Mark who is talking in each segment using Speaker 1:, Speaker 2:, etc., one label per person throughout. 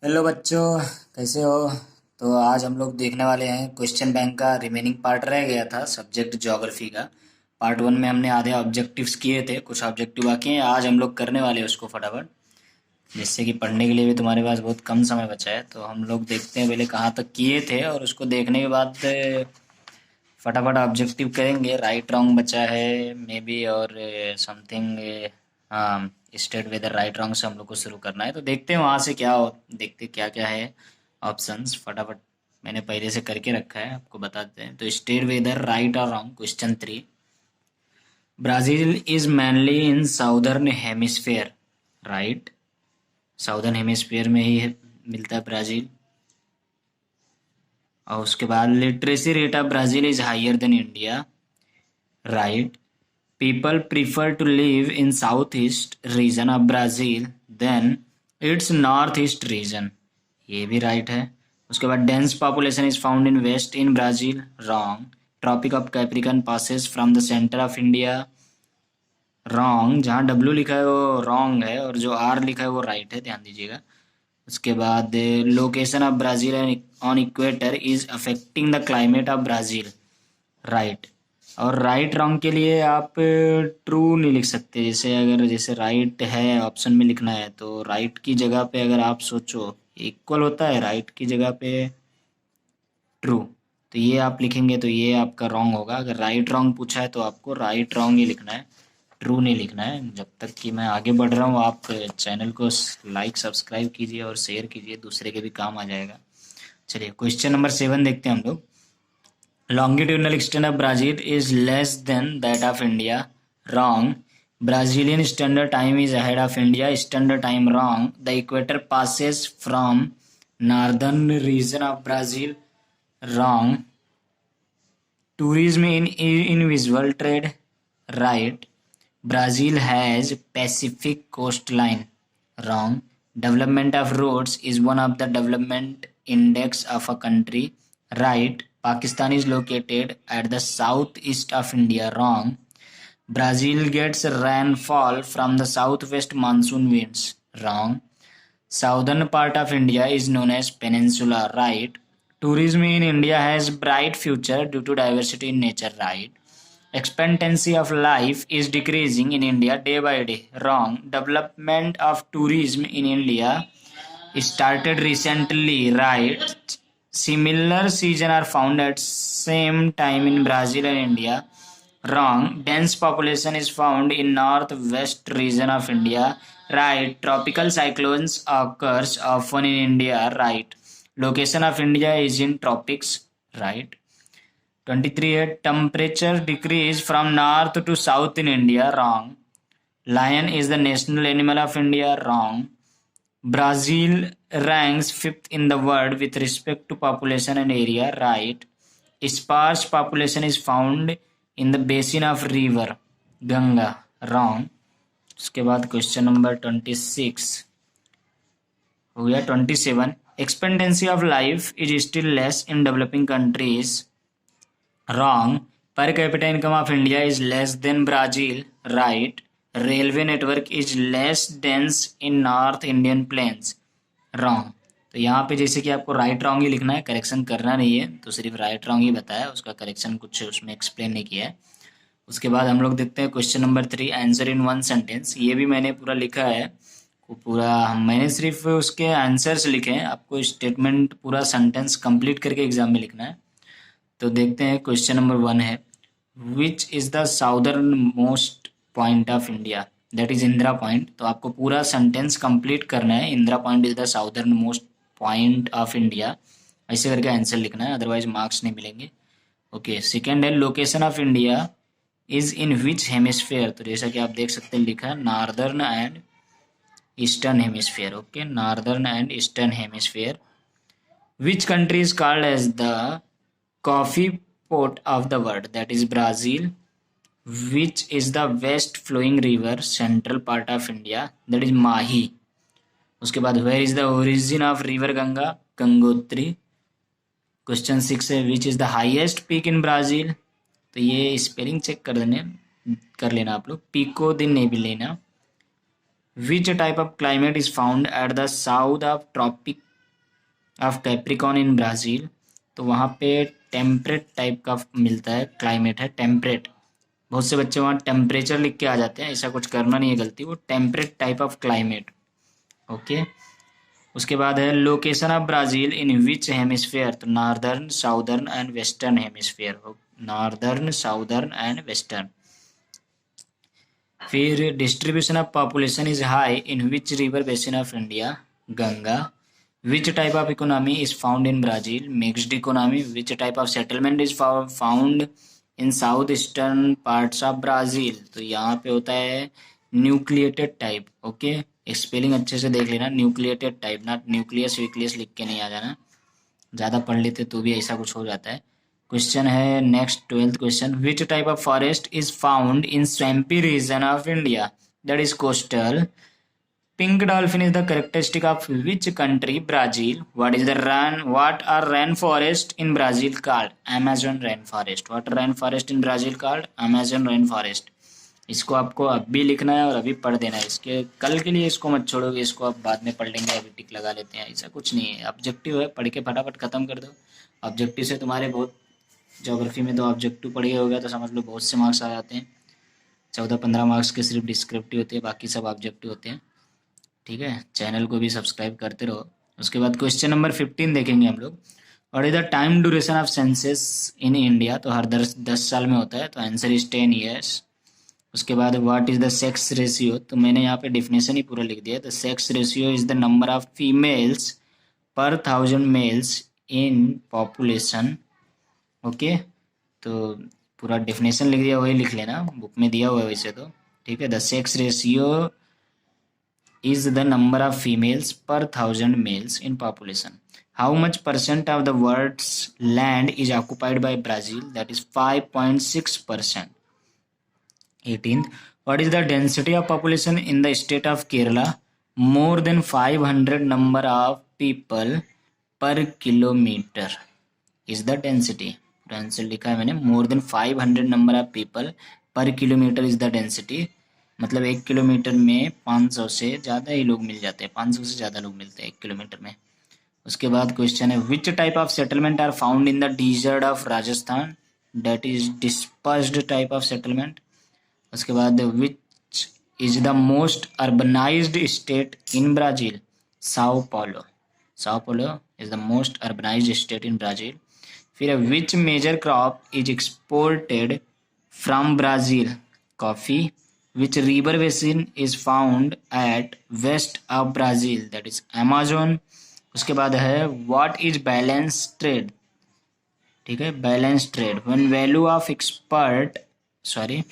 Speaker 1: Hello बच्चों, कैसे हो? तो आज हम लोग देखने वाले हैं क्वेश्चन बैंक का रिमेनिंग पार्ट रह गया था सब्जेक्ट ज्योग्राफी का। पार्ट वन में हमने आधे ऑब्जेक्टिव्स किए थे, कुछ ऑब्जेक्टिव बाकी हैं। आज हम लोग करने वाले हैं उसको फटाफट, जिससे कि पढ़ने के लिए भी तुम्हारे पास बहुत कम समय बचा है। तो हम लोग देखते हैं पहले कहाँ तक किए थे, और उसको देखने के बाद फटाफट ऑब्जेक्टिव करेंगे। राइट रॉन्ग बचा है मे बी, और समथिंग। हाँ, स्टेट वेदर राइट रॉन्ग से हम लोग को शुरू करना है। तो देखते हैं वहाँ से क्या हो, देखते क्या क्या है ऑप्शंस। फटाफट मैंने पहले से करके रखा है, आपको बता देते हैं। तो स्टेट वेदर राइट और wrong, question three. Brazil is mainly in southern hemisphere, right. Southern hemisphere में ही मिलता है ब्राज़ील। और उसके बाद literacy rate of Brazil is higher than India, right. People prefer to live in southeast region of Brazil than its northeast region, ये भी right है। उसके बाद dense population is found in west in Brazil, wrong. Tropic of Capricorn passes from the centre of India, wrong. जहाँ W लिखा है वो wrong है, और जो आर लिखा है वो राइट है, ध्यान दीजिएगा। उसके बाद location of Brazil on equator is affecting the climate of Brazil, right. और राइट रॉन्ग के लिए आप ट्रू नहीं लिख सकते। जैसे अगर जैसे राइट है ऑप्शन में लिखना है, तो राइट की जगह पे अगर आप सोचो इक्वल होता है राइट की जगह पे ट्रू, तो ये आप लिखेंगे तो ये आपका रॉन्ग होगा। अगर राइट रॉन्ग पूछा है तो आपको राइट रॉन्ग ही लिखना है, ट्रू नहीं लिखना है। जब तक कि मैं आगे बढ़ रहा हूँ, आप चैनल को लाइक सब्सक्राइब कीजिए और शेयर कीजिए, दूसरे के भी काम आ जाएगा। चलिए क्वेश्चन नंबर सेवन देखते हैं हम लोग। Longitudinal extent of Brazil is less than that of India, wrong. Brazilian Standard Time is ahead of India Standard Time, wrong. The equator passes from northern region of Brazil, wrong. Tourism in visual trade, right. Brazil has Pacific coastline, wrong. Development of roads is one of the development index of a country, right. Pakistan is located at the southeast of India, wrong. Brazil gets rainfall from the southwest monsoon winds, wrong. Southern part of India is known as peninsula, right. Tourism in India has bright future due to diversity in nature, right. Expectancy of life is decreasing in India day by day, wrong. Development of tourism in India started recently, right. Similar season are found at same time in Brazil and India, wrong. Dense population is found in northwest region of India, right. Tropical cyclones occurs often in India, right. Location of India is in tropics, right. 23 है temperature decrease from north to south in India, wrong. Lion is the national animal of India, wrong. Brazil ranks fifth in the world with respect to population and area, right. Sparse population is found in the basin of river Ganga, wrong. उसके बाद question number 26 हो गया। 27 expectancy of life is still less in developing countries, wrong. Per capita income of India is less than Brazil, right. Railway network is less dense in North Indian plains, wrong. तो यहाँ पे जैसे कि आपको right wrong ही लिखना है, correction करना नहीं है। तो सिर्फ राइट रॉन्ग ही बताया, उसका करेक्शन कुछ उसमें एक्सप्लेन नहीं किया है। उसके बाद हम लोग देखते हैं question number three, answer in one sentence. ये भी मैंने पूरा लिखा है, पूरा मैंने सिर्फ उसके आंसर्स लिखे हैं, आपको स्टेटमेंट पूरा सेंटेंस कंप्लीट करके एग्जाम में लिखना है। तो देखते हैं क्वेश्चन नंबर वन है, which is the southern most point of India, that is Indira point. तो आपको पूरा सेंटेंस कंप्लीट करना है, Indira point is the southern most point of India, ऐसे करके आंसर लिखना है, अदरवाइज मार्क्स नहीं मिलेंगे। ओके, सेकेंड है location of India is in which hemisphere. तो जैसा कि आप देख सकते हैं लिखा है northern and eastern hemisphere, okay, northern and eastern hemisphere. Which country is called as the coffee port of the world, that is Brazil. Which is the west flowing river central part of India, that is Mahi. उसके बाद where is the origin of river Ganga, Gangotri. Question six है which is the highest peak in Brazil. तो ये spelling check कर लेना आप लोग, pico दिन नहीं भी लेना। विच type of climate is found at the south of of Capricorn in Brazil. तो वहाँ पे टेम्परेट टाइप का मिलता है, क्लाइमेट है टेम्परेट। बहुत से बच्चे वहाँ टेम्परेचर लिख के आ जाते हैं, ऐसा कुछ करना नहीं है गलती, वो temperate type of climate. Okay. उसके बाद है location of Brazil in which hemisphere, तो northern, southern and western hemisphere. Northern, southern and western. फिर distribution of population is high in which river basin of India, Ganga. Which type of economy is found in Brazil, mixed economy. Which type of settlement is found in south eastern parts of Brazil, तो यहाँ पे होता है nucleated type. Okay, spelling अच्छे से देख लेना, nucleated type, ना न्यूक्लियस व्यूक्लियस लिख के नहीं आ जाना, ज़्यादा पढ़ लेते तो भी ऐसा कुछ हो जाता है। क्वेश्चन है next 12th question, which type of forest is found in swampy region of India, that is coastal. Pink dolphin is the characteristic of which country, Brazil. What are rain forest in Brazil called, Amazon rain forest. What rain forest in Brazil called, Amazon rain forest. इसको आपको अब भी लिखना है और अभी पढ़ देना है, इसके कल के लिए इसको मत छोड़ोगे, इसको आप बाद में पढ़ लेंगे, अभी टिक लगा लेते हैं, ऐसा कुछ नहीं है। ऑब्जेक्टिव है, पढ़ के फटाफट खत्म कर दो। ऑब्जेक्टिव से तुम्हारे बहुत, ज्योग्राफी में तो ऑब्जेक्टिव पढ़ गए होगा तो समझ लो बहुत से मार्क्स आ जाते हैं। 14-15 मार्क्स के सिर्फ डिस्क्रिप्टिव होते हैं, बाकी सब ऑब्जेक्टिव होते हैं। ठीक है, चैनल को भी सब्सक्राइब करते रहो। उसके बाद क्वेश्चन नंबर 15 देखेंगे हम लोग। और इधर time duration of census in India, तो हर 10 साल में होता है, तो आंसर इज 10 ईयर्स। उसके बाद what is the sex ratio, तो मैंने यहाँ पे डिफिनेशन ही पूरा लिख दिया। The sex ratio is the number of females per 1000 males in population. Okay, तो पूरा डेफिनेशन लिख दिया, वही लिख लेना, बुक में दिया हुआ है वैसे तो। ठीक है, the sex ratio is the number of females per 1000 males in population. How much percent of the world's land is occupied by Brazil, that is 5.6%। 18th, what is the density of population in the state of Kerala, more than 500 number of people per kilometer is the density। Answer लिखा है मैंने, more than 500 number of people पर kilometre is the density. मतलब 1 kilometre में 500 से ज़्यादा ही लोग मिल जाते हैं, 500 से ज़्यादा लोग मिलते हैं 1 किलोमीटर में। उसके बाद क्वेश्चन है, which type of settlement are found in the desert of Rajasthan, that is dispersed type of settlement. उसके बाद which is the most urbanised state in Brazil, Sao paulo। Sao paulo is the most urbanised state in Brazil. फिर which major crop is exported from Brazil, coffee. Which river basin is found at west of Brazil, that is Amazon. उसके बाद है what is balance trade. ठीक है, balance trade, when value of expert sorry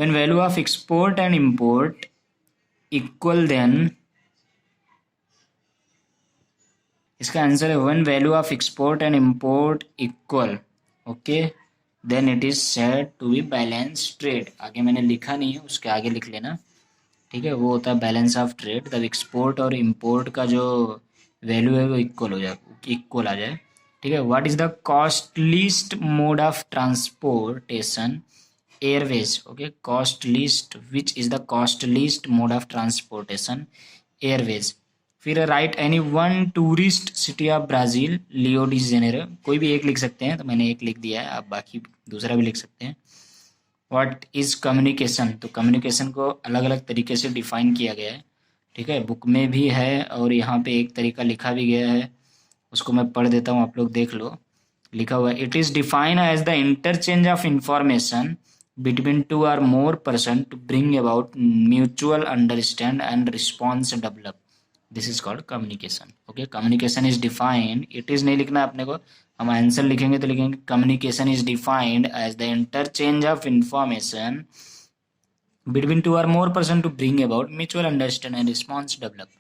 Speaker 1: when value of export and import equal, then इसका answer है when value of export and import equal, okay, then it is said to be balance trade। आगे मैंने लिखा नहीं है, उसके आगे लिख लेना। ठीक है, वो होता है बैलेंस ऑफ ट्रेड, तब एक्सपोर्ट और इम्पोर्ट का जो वैल्यू है वो इक्वल हो जाए, इक्वल आ जाए। ठीक है, what is the costliest mode of transportation, airways. Okay, costliest, which is the costliest mode of transportation, airways. फिर write any one tourist city of Brazil, Rio de Janeiro. कोई भी एक लिख सकते हैं, तो मैंने एक लिख दिया है, आप बाकी दूसरा भी लिख सकते हैं। व्हाट इज कम्युनिकेशन, तो कम्युनिकेशन को अलग अलग तरीके से डिफाइन किया गया है। ठीक है, बुक में भी है और यहाँ पे एक तरीका लिखा भी गया है, उसको मैं पढ़ देता हूँ, आप लोग देख लो। लिखा हुआ है, it is defined as the interchange of information between two or more person to bring about mutual understand and response develop, this is called communication। okay, communication is defined, it is नहीं लिखना अपने को, हम answer लिखेंगे तो लिखेंगे communication is defined as the interchange of information between two or more person to bring about mutual understand and response develop।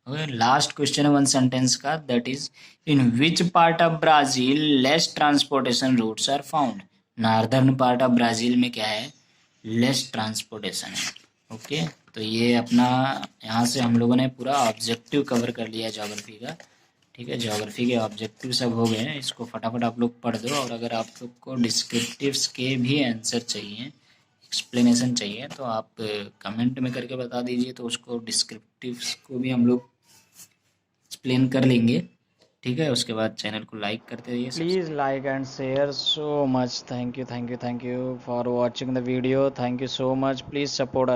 Speaker 1: okay, last question है one sentence का, that is in which part of Brazil less transportation routes are found. Northern part of Brazil में क्या है, less transportation है। Okay, तो ये अपना यहाँ से हम लोगों ने पूरा ऑब्जेक्टिव कवर कर लिया ज्योग्राफी का। ठीक है, ज्योग्राफी के ऑब्जेक्टिव सब हो गए हैं, इसको फटाफट आप लोग पढ़ दो। और अगर आप लोग को डिस्क्रिप्टिव्स के भी आंसर चाहिए, एक्सप्लेनेशन चाहिए, तो आप कमेंट में करके बता दीजिए, तो उसको डिस्क्रिप्टिव्स को भी हम लोग एक्सप्लेन कर लेंगे। ठीक है, उसके बाद चैनल को लाइक करते रहिए,
Speaker 2: Please
Speaker 1: subscribe.
Speaker 2: like and share so much. Thank you, thank you, thank you for watching the video. Thank you so much. Please support us.